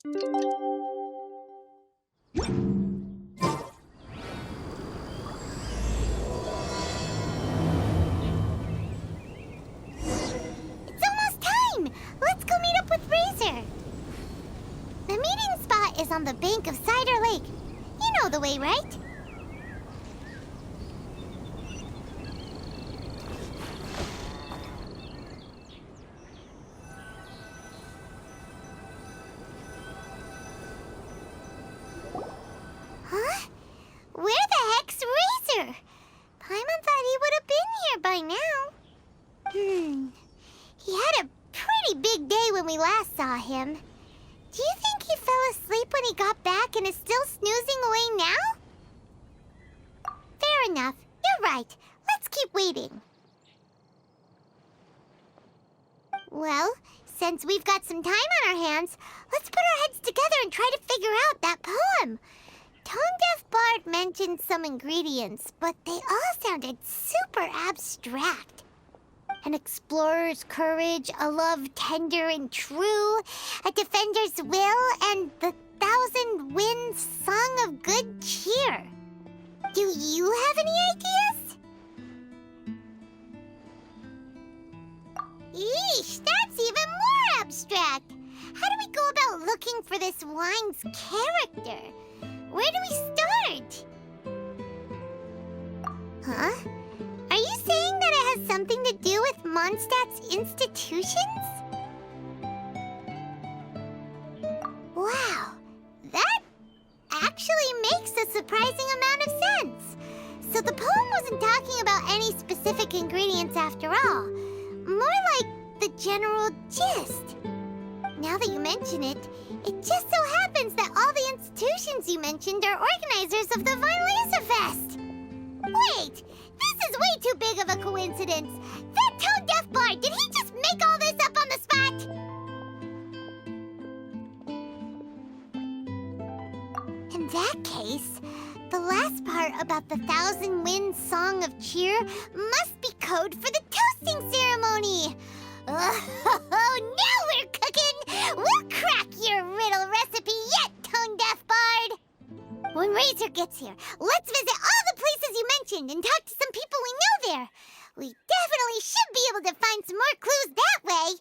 It's almost time! Let's go meet up with Razor. The meeting spot is on the bank of Cider Lake. You know the way, right? Huh? Where the heck's Razor? Paimon thought he would have been here by now. He had a pretty big day when we last saw him. Do you think he fell asleep when he got back and is still snoozing away now? Fair enough. You're right. Let's keep waiting. Well, since we've got some time on our hands, let's put our heads together and try to figure out that poem. Tone-Deaf Bard mentioned some ingredients, but they all sounded super abstract. An explorer's courage, a love tender and true, a defender's will, and the thousand winds song of good cheer. Do you have any ideas? Eesh, that's even more abstract. How do we go about looking for this wine's character? Where do we start? Huh? Are you saying that it has something to do with Mondstadt's institutions? Wow, that actually makes a surprising amount of sense. So the poem wasn't talking about any specific ingredients after all. More like the general gist. Now that you mention it, it just so happens that all the institutions you mentioned are organizers of the Vine Laser Fest. Wait, this is way too big of a coincidence. That Tone-Deaf Bard, did he just make all this up on the spot? In that case, the last part about the Thousand Winds Song of Cheer must be code for the toasting ceremony. Oh, now we're cooking! We'll crack your riddle recipe yet, Tone-Deaf Bard! When Razor gets here, let's visit all the places you mentioned and talk to some people we know there. We definitely should be able to find some more clues that way.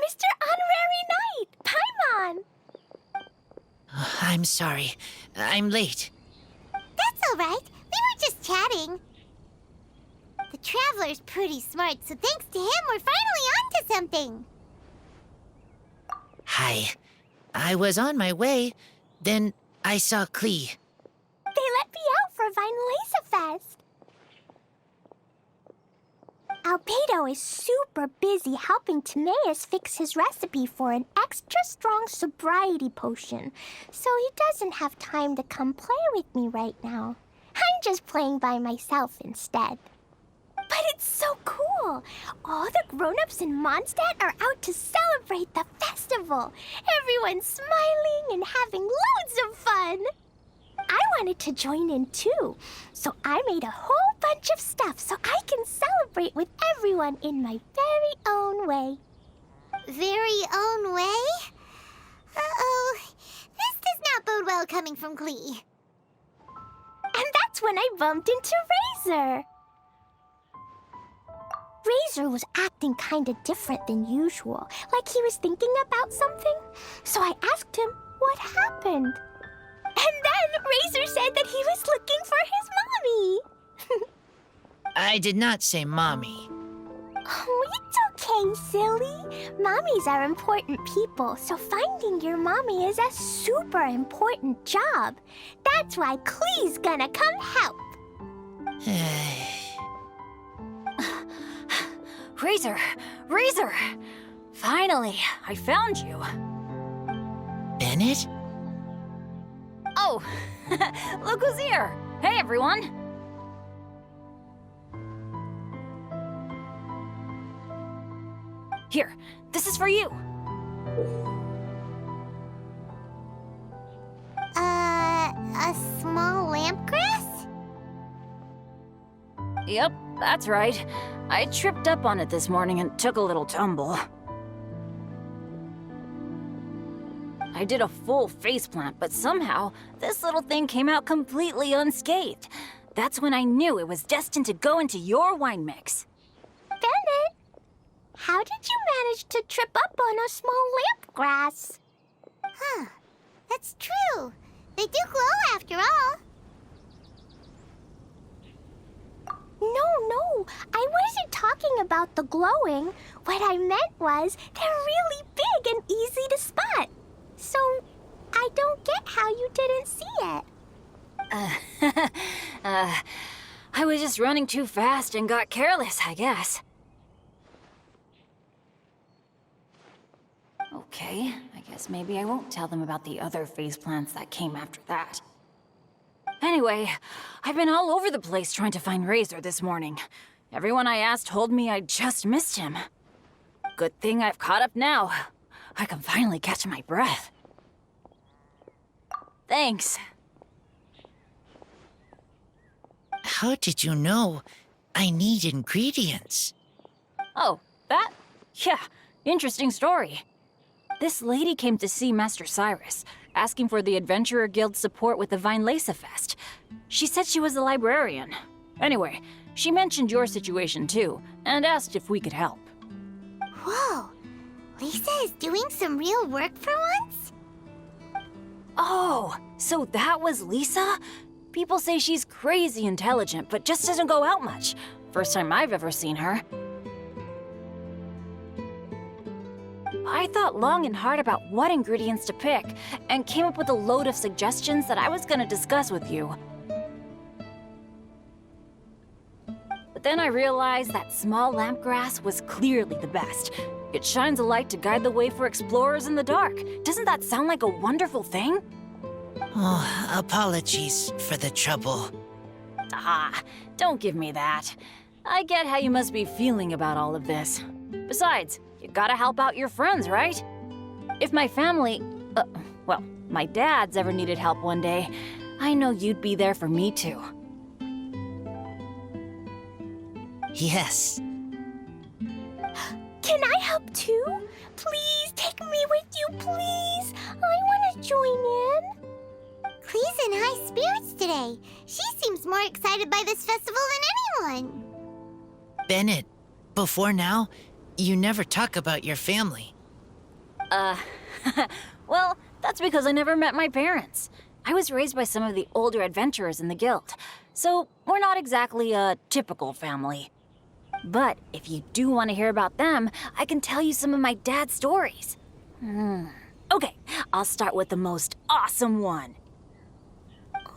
Mr. Honorary Knight, Paimon! I'm sorry. I'm late. That's all right. We were just chatting. The Traveler's pretty smart, so thanks to him, we're finally onto something. Hi. I was on my way, then I saw Klee. They let me out for Vine Laser Fest. Albedo is super busy helping Timaeus fix his recipe for an extra strong sobriety potion, so he doesn't have time to come play with me right now. I'm just playing by myself instead. But it's so cool! All the grown-ups in Mondstadt are out to celebrate the festival. Everyone's smiling and having loads of fun. I wanted to join in too, so I made a whole bunch of stuff so I can celebrate with everyone in my very own way. Very own way? Uh-oh. This does not bode well coming from Klee. And that's when I bumped into Razor. Razor was acting kinda different than usual, like he was thinking about something. So I asked him what happened. And then Razor said that he was looking for his mommy. I did not say mommy. Oh, it's okay, silly. Mommies are important people, so finding your mommy is a super important job. That's why Klee's gonna come help. Razor! Razor! Finally, I found you. Bennett? Oh, look who's here! Hey, everyone! Here, this is for you. A small lampgrass? Yep, that's right. I tripped up on it this morning and took a little tumble. I did a full faceplant, but somehow this little thing came out completely unscathed. That's when I knew it was destined to go into your wine mix. Bennett, how did you manage to trip up on a small lamp grass? Huh. That's true. They do glow after all. No, I wasn't talking about the glowing. What I meant was they're really big and easy to spot. So I don't get how you didn't see it. I was just running too fast and got careless, I guess. Okay, I guess maybe I won't tell them about the other faceplants that came after that. Anyway, I've been all over the place trying to find Razor this morning. Everyone I asked told me I just missed him. Good thing I've caught up now. I can finally catch my breath. Thanks. How did you know I need ingredients? Oh, that? Yeah, interesting story. This lady came to see Master Cyrus, asking for the Adventurer Guild's support with the Vine Lesa Fest. She said she was a librarian. Anyway, she mentioned your situation too, and asked if we could help. Whoa. Lisa is doing some real work for once? Oh, so that was Lisa? People say she's crazy intelligent, but just doesn't go out much. First time I've ever seen her. I thought long and hard about what ingredients to pick, and came up with a load of suggestions that I was gonna discuss with you. But then I realized that small lampgrass was clearly the best. It shines a light to guide the way for explorers in the dark. Doesn't that sound like a wonderful thing? Oh, apologies for the trouble. Ah, don't give me that. I get how you must be feeling about all of this. Besides, you gotta help out your friends, right? If my family, well, my dad's ever needed help one day, I know you'd be there for me too. Yes. Can I help too? Please take me with you, please. I want to join in. Clee's in high spirits today. She seems more excited by this festival than anyone. Bennett, before now, you never talk about your family. Well, that's because I never met my parents. I was raised by some of the older adventurers in the guild, so we're not exactly a typical family. But if you do want to hear about them, I can tell you some of my dad's stories. Okay, I'll start with the most awesome one.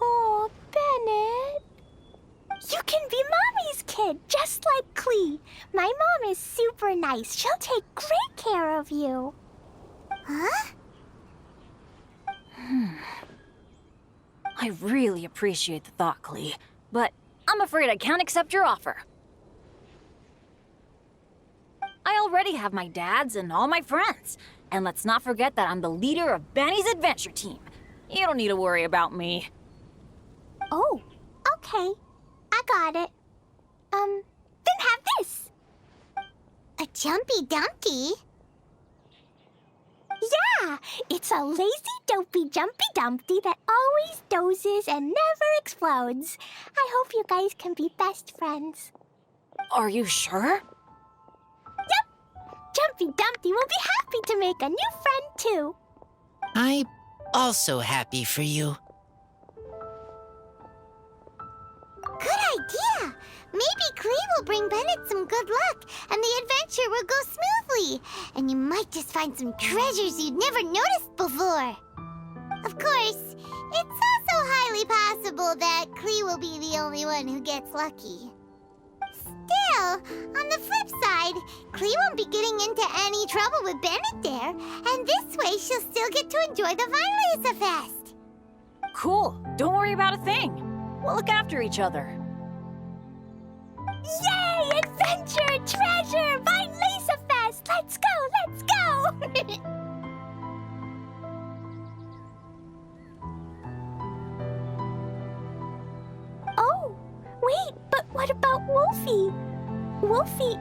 Oh, Bennett. You can be Mommy's kid, just like Clee. My mom is super nice. She'll take great care of you. Huh? I really appreciate the thought, Clee, but I'm afraid I can't accept your offer. I already have my dad's and all my friends. And let's not forget that I'm the leader of Benny's adventure team. You don't need to worry about me. Oh, okay. I got it. Then have this. A Jumpy Dumpty? Yeah, it's a lazy, dopey, jumpy dumpty that always dozes and never explodes. I hope you guys can be best friends. Are you sure? Yep, Jumpy Dumpty will be happy to make a new friend too. I'm also happy for you. Good idea! Maybe Clee will bring Bennett some good luck, and the adventure will go smoothly. And you might just find some treasures you'd never noticed before. Of course, it's also highly possible that Clee will be the only one who gets lucky. Still, on the flip side, Clee won't be getting into any trouble with Bennett there, and this way she'll still get to enjoy the Vine Lesa Fest. Cool. Don't worry about a thing. We'll look after each other. Yay! Adventure! Treasure! Vine Lesa Fest! Let's go! Let's go! Oh, wait, but what about Wolfie? Wolfie,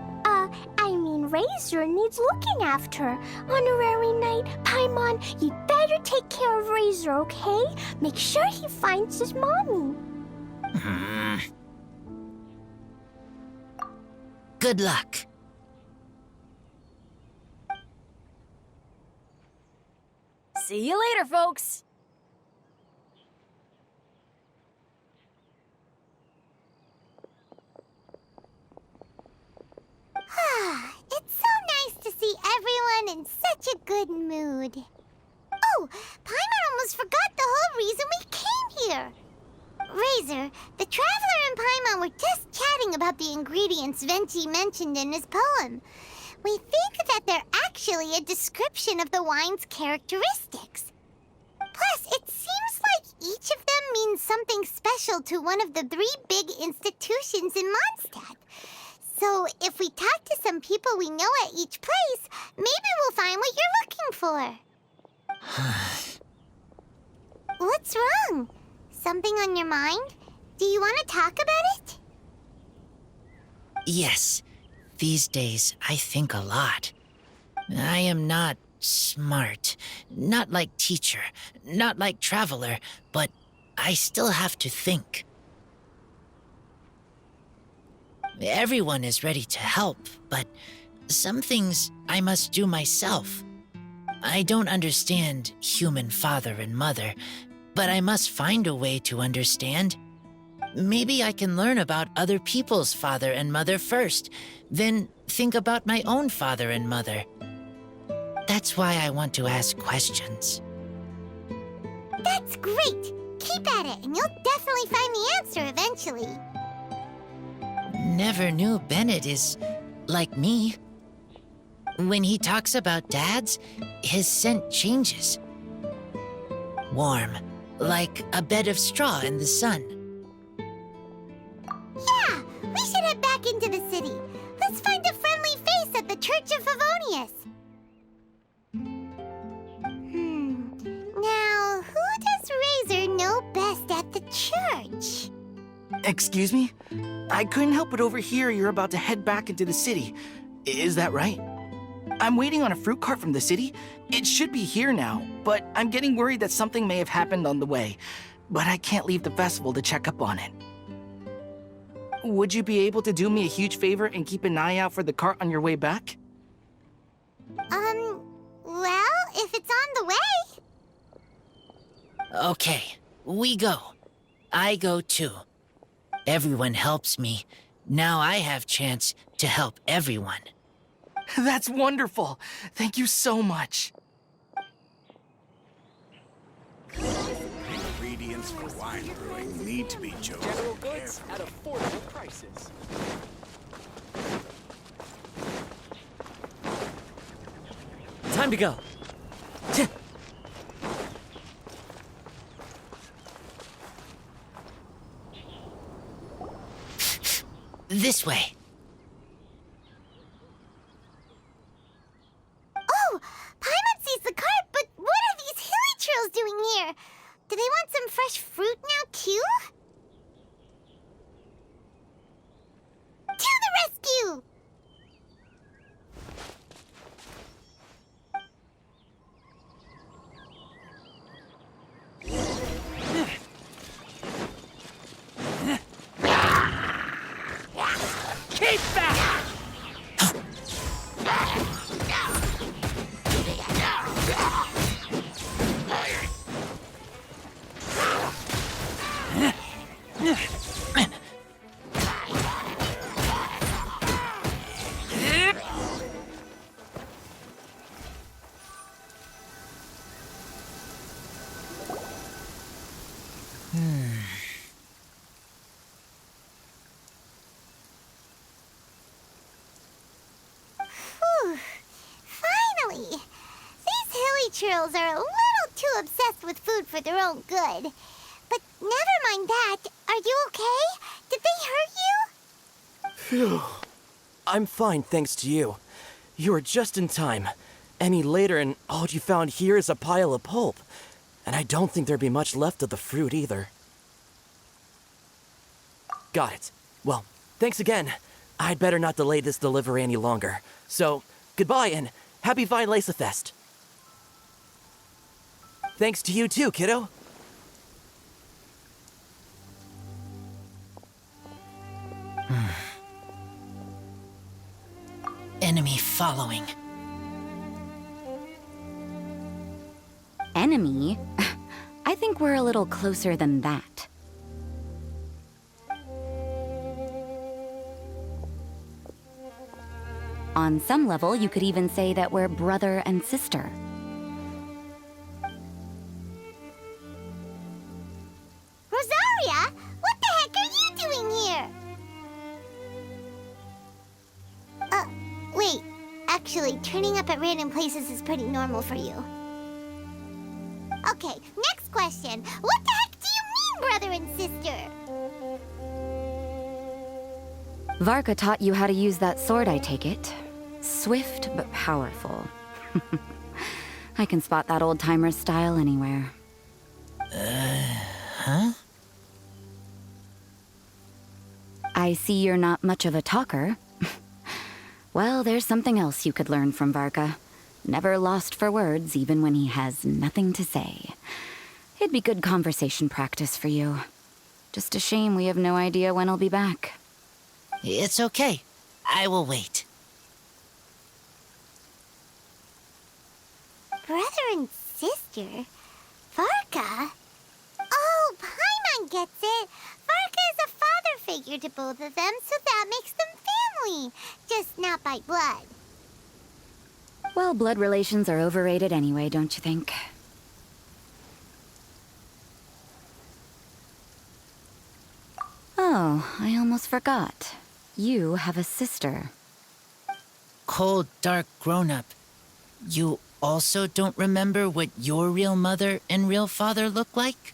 Razor needs looking after. Honorary Knight, Paimon, you'd better take care of Razor, okay? Make sure he finds his mommy. Good luck. See you later, folks. It's so nice to see everyone in such a good mood. Oh, Paimon almost forgot the whole reason we came here. Razor, the Traveler and Paimon were just chatting about the ingredients Venti mentioned in his poem. We think that they're actually a description of the wine's characteristics. Plus, it seems like each of them means something special to one of the 3 big institutions in Mondstadt. So, if we talk to some people we know at each place, maybe we'll find what you're looking for. What's wrong? Something on your mind? Do you want to talk about it? Yes, these days I think a lot. I am not smart, not like teacher, not like traveler, but I still have to think. Everyone is ready to help, but some things I must do myself. I don't understand human father and mother, but I must find a way to understand. Maybe I can learn about other people's father and mother first, then think about my own father and mother. That's why I want to ask questions. That's great! Keep at it, and you'll definitely find the answer eventually. Never knew Bennett is like me. When he talks about dads, his scent changes. Warm, like a bed of straw in the sun. Yeah, we should head back into the city. Let's find a friendly face at the Church of Favonius. Now, who does Razor know best at the church? Excuse me? I couldn't help but overhear you're about to head back into the city. Is that right? I'm waiting on a fruit cart from the city. It should be here now, but I'm getting worried that something may have happened on the way. But I can't leave the festival to check up on it. Would you be able to do me a huge favor and keep an eye out for the cart on your way back? Well, if it's on the way. Okay, we go. I go too. Everyone helps me. Now I have chance to help everyone. That's wonderful. Thank you so much. Ingredients for wine brewing need to be chosen General goods carefully. at affordable prices. Time to go. This way. Oh, Paimon sees the cart, but what are these hilly trails doing here? Do they want some fresh fruit now, too? To the rescue! Keep back! Whew. Finally! These hilly trails are a little too obsessed with food for their own good. But never mind that. Are you okay? Did they hurt you? Phew. I'm fine, thanks to you. You were just in time. Any later, and all you found here is a pile of pulp. And I don't think there'd be much left of the fruit either. Got it. Well, thanks again. I'd better not delay this delivery any longer. So, goodbye and happy Vine Fest. Thanks to you too, kiddo. Enemy following. Enemy? I think we're a little closer than that. On some level, you could even say that we're brother and sister. Rosaria, what the heck are you doing here? Wait. Actually, turning up at random places is pretty normal for you. Okay, next question. What the heck do you mean, brother and sister? Varka taught you how to use that sword, I take it. Swift but powerful. I can spot that old-timer's style anywhere. Huh? I see you're not much of a talker. Well, there's something else you could learn from Varka. Never lost for words, even when he has nothing to say. It'd be good conversation practice for you. Just a shame we have no idea when he'll be back. It's okay. I will wait. Brother and sister? Varka? Oh, Paimon gets it. Varka is a father figure to both of them, so that makes them family. Just not by blood. Well, blood relations are overrated anyway, don't you think? Oh, I almost forgot. You have a sister. Cold, dark grown-up. You also don't remember what your real mother and real father look like?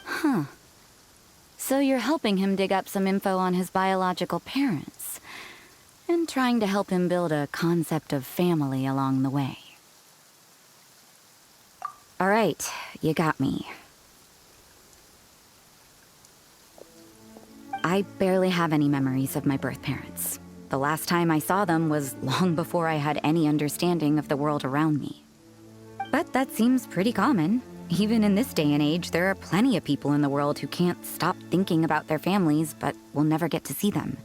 Huh. So you're helping him dig up some info on his biological parents, and trying to help him build a concept of family along the way. All right, you got me. I barely have any memories of my birth parents. The last time I saw them was long before I had any understanding of the world around me. But that seems pretty common. Even in this day and age, there are plenty of people in the world who can't stop thinking about their families, but will never get to see them.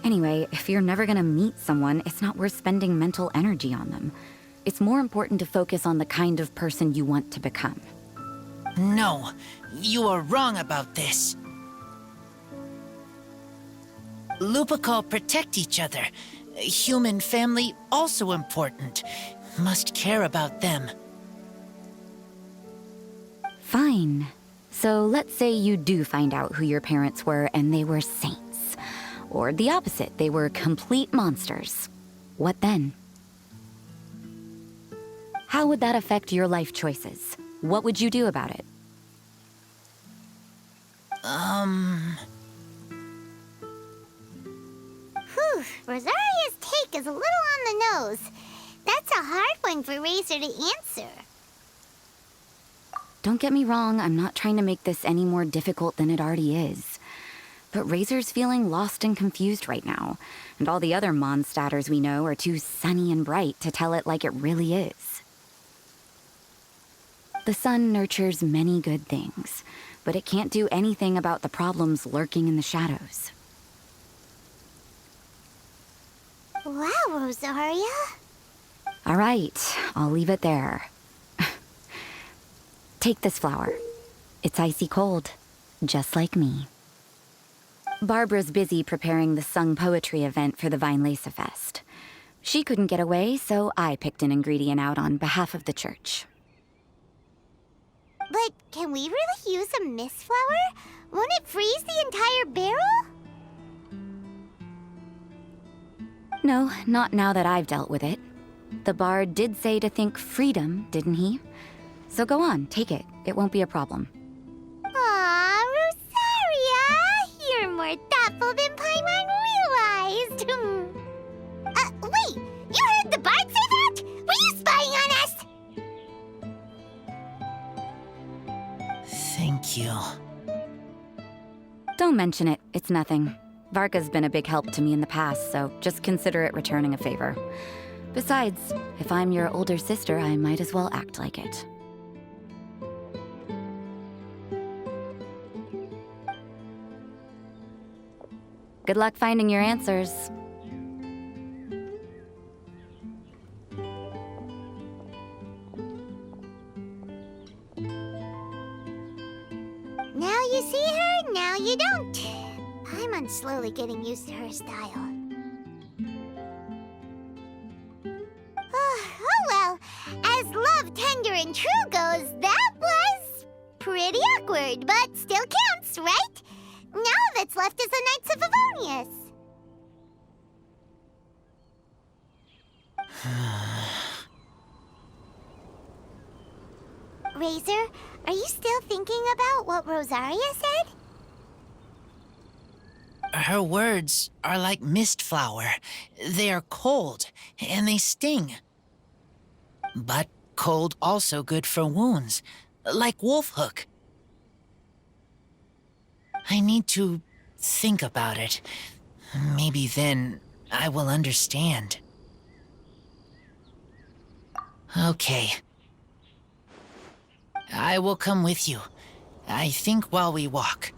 Anyway, if you're never gonna meet someone, it's not worth spending mental energy on them. It's more important to focus on the kind of person you want to become. No, you are wrong about this. Lupical protect each other. Human family also important. Must care about them. Fine. So let's say you do find out who your parents were and they were saints. Or the opposite, they were complete monsters. What then? How would that affect your life choices? What would you do about it? Whew, Rosaria's take is a little on the nose. That's a hard one for Razor to answer. Don't get me wrong, I'm not trying to make this any more difficult than it already is. But Razor's feeling lost and confused right now, and all the other monstators we know are too sunny and bright to tell it like it really is. The sun nurtures many good things, but it can't do anything about the problems lurking in the shadows. Wow, Rosaria. All right, I'll leave it there. Take this flower. It's icy cold, just like me. Barbara's busy preparing the sung poetry event for the Vinelesa Fest. She couldn't get away, so I picked an ingredient out on behalf of the church. But can we really use a mist flower? Won't it freeze the entire barrel? No, not now that I've dealt with it. The bard did say to think freedom, didn't he? So go on, take it. It won't be a problem. Aw, Rosaria! You're more thoughtful than Paimon realized. Wait! You heard the bard say that? Were you spying on us? Thank you. Don't mention it. It's nothing. Varka's been a big help to me in the past, so just consider it returning a favor. Besides, if I'm your older sister, I might as well act like it. Good luck finding your answers. Now you see her, now you don't. I'm slowly getting used to her style. Oh well, as love tender and true goes, that was pretty awkward, but still counts, right? Now that's left is the Knights of Favonius. Razor, are you still thinking about what Rosaria said? Her words are like mist flower. They are cold, and they sting. But cold also good for wounds, like wolf hook. I need to think about it. Maybe then I will understand. Okay. I will come with you. I think while we walk.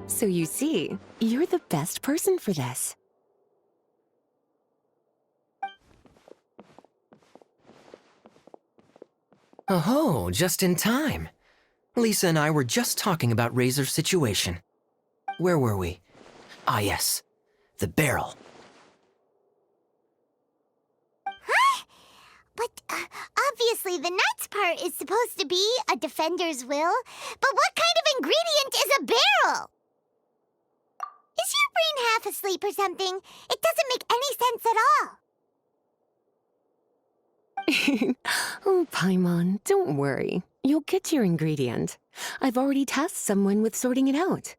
So you see, you're the best person for this. Oh, just in time. Lisa and I were just talking about Razor's situation. Where were we? Ah, yes. The barrel. Huh? But obviously the knight's part is supposed to be a defender's will. But what kind of ingredient is a barrel? Is your brain half asleep or something? It doesn't make any sense at all. Oh, Paimon, don't worry. You'll get your ingredient. I've already tasked someone with sorting it out.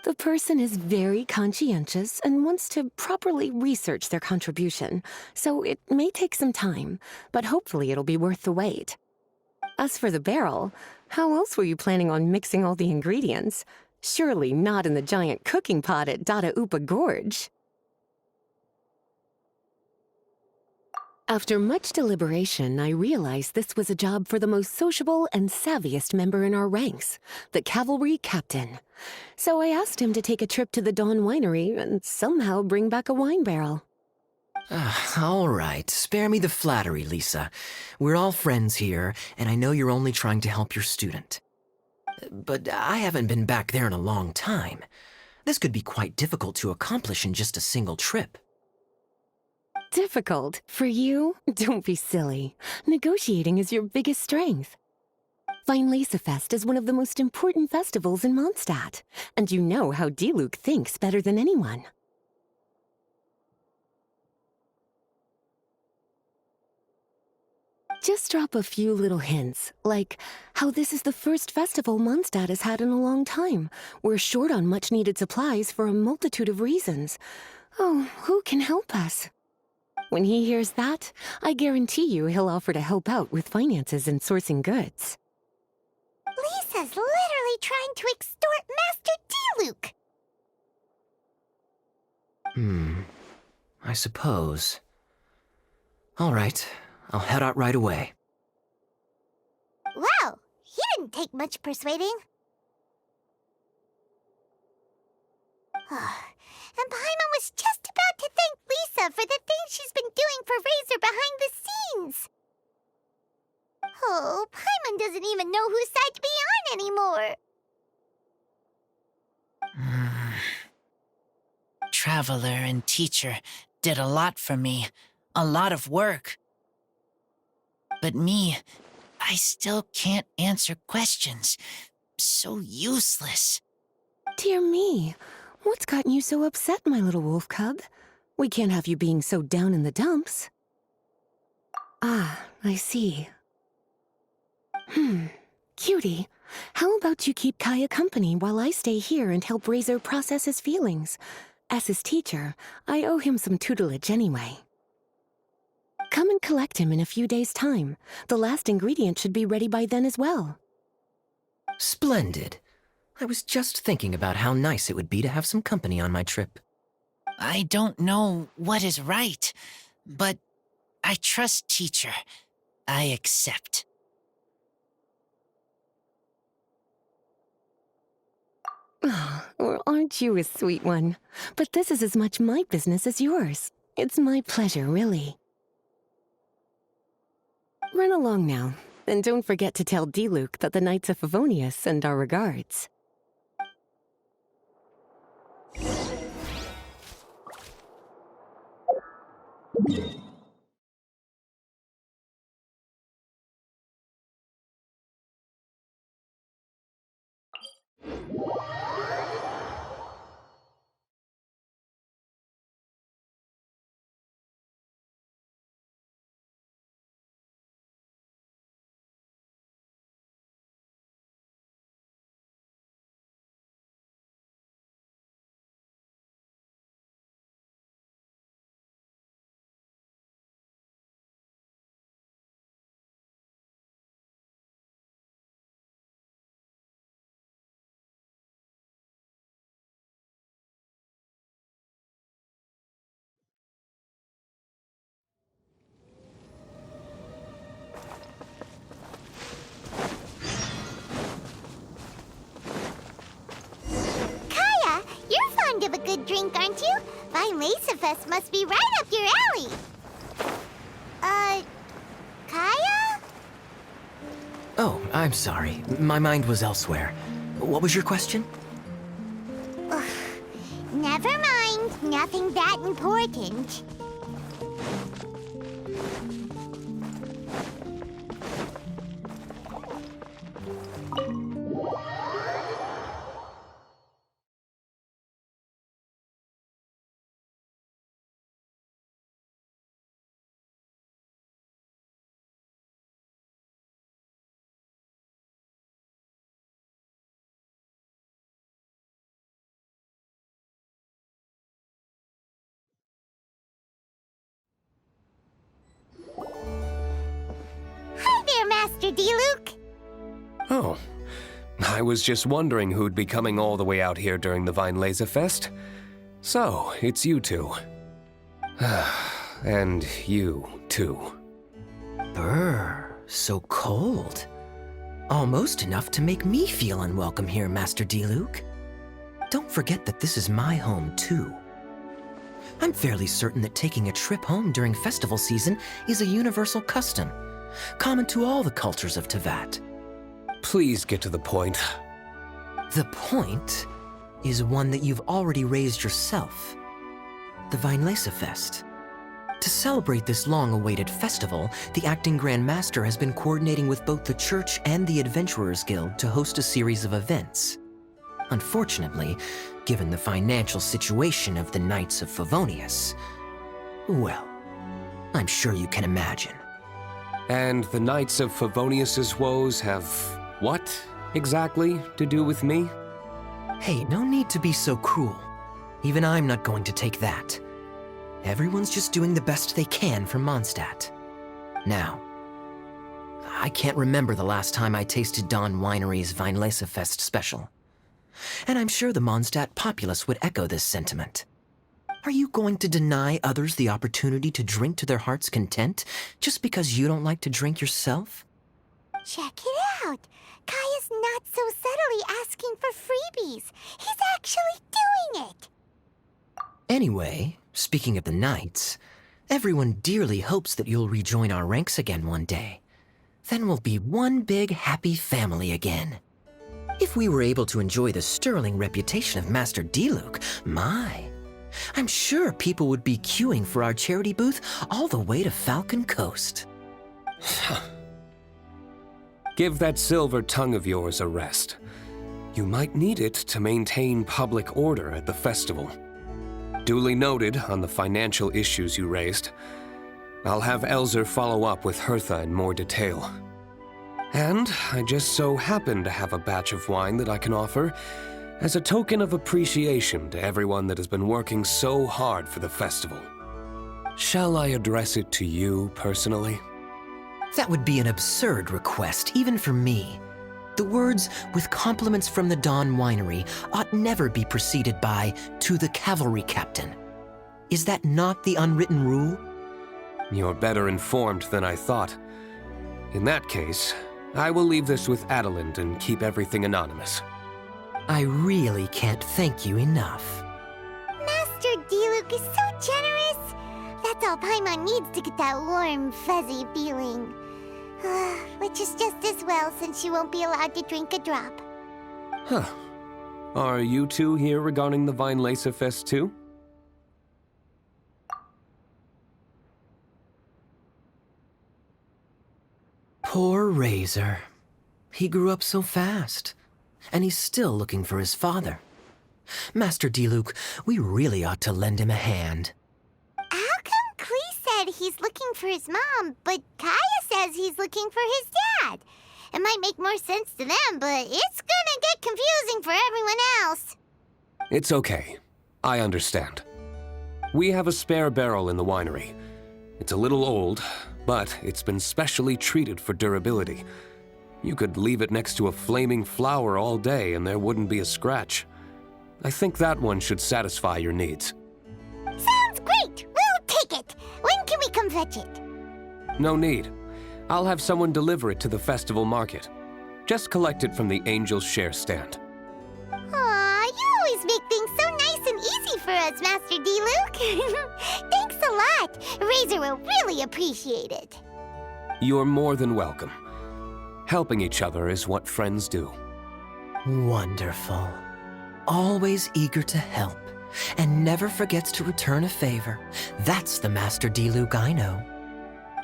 The person is very conscientious and wants to properly research their contribution, so it may take some time, but hopefully it'll be worth the wait. As for the barrel, how else were you planning on mixing all the ingredients? Surely not in the giant cooking pot at Dada Upa Gorge. After much deliberation, I realized this was a job for the most sociable and savviest member in our ranks, the cavalry captain. So I asked him to take a trip to the Dawn Winery and somehow bring back a wine barrel. All right, spare me the flattery, Lisa. We're all friends here, and I know you're only trying to help your student. But I haven't been back there in a long time. This could be quite difficult to accomplish in just a single trip. Difficult? For you? Don't be silly. Negotiating is your biggest strength. Weinlese Fest is one of the most important festivals in Mondstadt, and you know how Diluc thinks better than anyone. Just drop a few little hints, like how this is the first festival Mondstadt has had in a long time. We're short on much-needed supplies for a multitude of reasons. Oh, who can help us? When he hears that, I guarantee you he'll offer to help out with finances and sourcing goods. Lisa's literally trying to extort Master Diluc. I suppose. All right, I'll head out right away. Wow, he didn't take much persuading. And Paimon was just about to thank Lisa for the things she's been doing for Razor behind the scenes. Oh, Paimon doesn't even know whose side to be on anymore. Traveler and teacher did a lot for me, a lot of work. But me, I still can't answer questions. So useless. Dear me, what's gotten you so upset, my little wolf cub? We can't have you being so down in the dumps. Ah, I see. Cutie, how about you keep Kaya company while I stay here and help Razor process his feelings? As his teacher, I owe him some tutelage anyway. Come and collect him in a few days' time. The last ingredient should be ready by then as well. Splendid. I was just thinking about how nice it would be to have some company on my trip. I don't know what is right, but I trust teacher. I accept. Well, aren't you a sweet one? But this is as much my business as yours. It's my pleasure, really. Run along now, and don't forget to tell Diluc that the Knights of Favonius send our regards. Kaya, you're fond of a good drink, aren't you? Weinlese Fest must be right up your alley. Kaya? Oh, I'm sorry. My mind was elsewhere. What was your question? Never mind. Nothing that important. Hi there, Master Diluc. Oh, I was just wondering who'd be coming all the way out here during the Weinlese Fest. So, it's you two. And you, too. Brr, so cold. Almost enough to make me feel unwelcome here, Master D-Luke. Don't forget that this is my home, too. I'm fairly certain that taking a trip home during festival season is a universal custom, common to all the cultures of Tevat. Please get to the point. The point is one that you've already raised yourself. The Weinlese Fest. To celebrate this long-awaited festival, the Acting Grand Master has been coordinating with both the Church and the Adventurers Guild to host a series of events. Unfortunately, given the financial situation of the Knights of Favonius, well, I'm sure you can imagine. And the Knights of Favonius's woes have what exactly to do with me? Hey, no need to be so cruel. Even I'm not going to take that. Everyone's just doing the best they can for Mondstadt. Now, I can't remember the last time I tasted Dawn Winery's Weinlese Fest special. And I'm sure the Mondstadt populace would echo this sentiment. Are you going to deny others the opportunity to drink to their heart's content just because you don't like to drink yourself? Check it out. Kaya's not so subtly asking for freebies. He's actually doing it. Anyway, speaking of the Knights, everyone dearly hopes that you'll rejoin our ranks again one day. Then we'll be one big happy family again. If we were able to enjoy the sterling reputation of Master D-Luke, I'm sure people would be queuing for our charity booth all the way to Falcon Coast. Give that silver tongue of yours a rest. You might need it to maintain public order at the festival. Duly noted on the financial issues you raised. I'll have Elzer follow up with Hertha in more detail. And I just so happen to have a batch of wine that I can offer as a token of appreciation to everyone that has been working so hard for the festival. Shall I address it to you personally? That would be an absurd request, even for me. The words, "with compliments from the Dawn Winery," ought never be preceded by, "to the cavalry captain." Is that not the unwritten rule? You're better informed than I thought. In that case, I will leave this with Adelind and keep everything anonymous. I really can't thank you enough. Master D-Luke is so generous. That's all Paimon needs to get that warm, fuzzy feeling. Which is just as well, since you won't be allowed to drink a drop. Huh. Are you two here regarding the Weinlese Fest too? Poor Razor. He grew up so fast, and he's still looking for his father. Master D-Luke, we really ought to lend him a hand. How come Klee said he's looking for his mom, but Kaya says he's looking for his dad? It might make more sense to them, but it's gonna get confusing for everyone else. It's okay. I understand. We have a spare barrel in the winery. It's a little old, but it's been specially treated for durability. You could leave it next to a flaming flower all day and there wouldn't be a scratch. I think that one should satisfy your needs. Sounds great! We'll take it! When can we come fetch it? No need. I'll have someone deliver it to the festival market. Just collect it from the Angel's Share stand. Aw, you always make things so nice and easy for us, Master D-Luke. Thanks a lot. Razor will really appreciate it. You're more than welcome. Helping each other is what friends do. Wonderful. Always eager to help, and never forgets to return a favor. That's the Master D-Luke I know.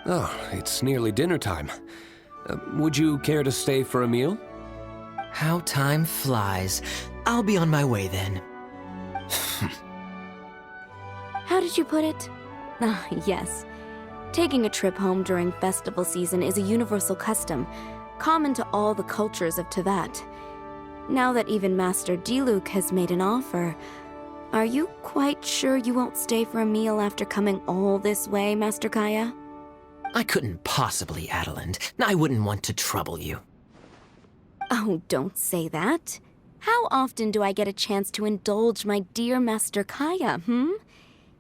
Oh, it's nearly dinner time. Would you care to stay for a meal? How time flies. I'll be on my way then. How did you put it? Ah, yes. Taking a trip home during festival season is a universal custom, common to all the cultures of Tevat. Now that even Master D-Luke has made an offer, are you quite sure you won't stay for a meal after coming all this way, Master Kaya? I couldn't possibly, Adelind. I wouldn't want to trouble you. Oh, don't say that. How often do I get a chance to indulge my dear Master Kaya,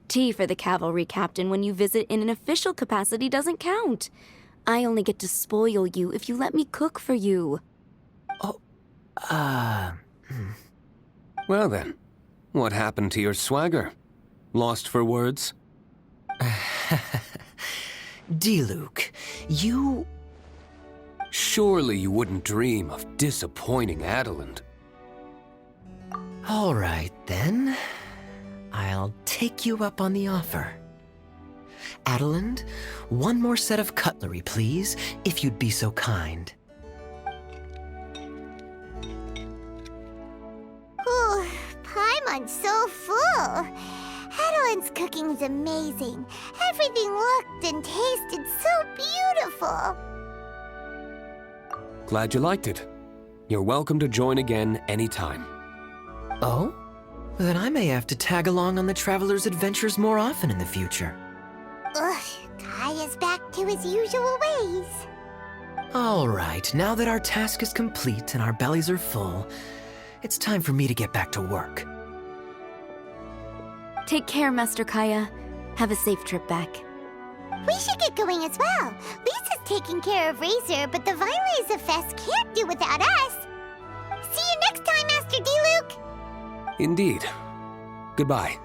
Tea for the cavalry captain when you visit in an official capacity doesn't count. I only get to spoil you if you let me cook for you. Well then, what happened to your swagger? Lost for words? D-Luke, you... Surely you wouldn't dream of disappointing Adeland. All right, then. I'll take you up on the offer. Adeland, one more set of cutlery, please, if you'd be so kind. Ooh, Paimon's so full. Adelin's cooking's amazing. Everything looked and tasted so beautiful. Glad you liked it. You're welcome to join again anytime. Oh? Then I may have to tag along on the Traveler's adventures more often in the future. Ugh, Kaya's back to his usual ways. All right, now that our task is complete and our bellies are full, it's time for me to get back to work. Take care, Master Kaya. Have a safe trip back. We should get going as well. Lisa's taking care of Razor, but the Vileza Fest can't do without us. See you next time, Master D-Luke! Indeed. Goodbye.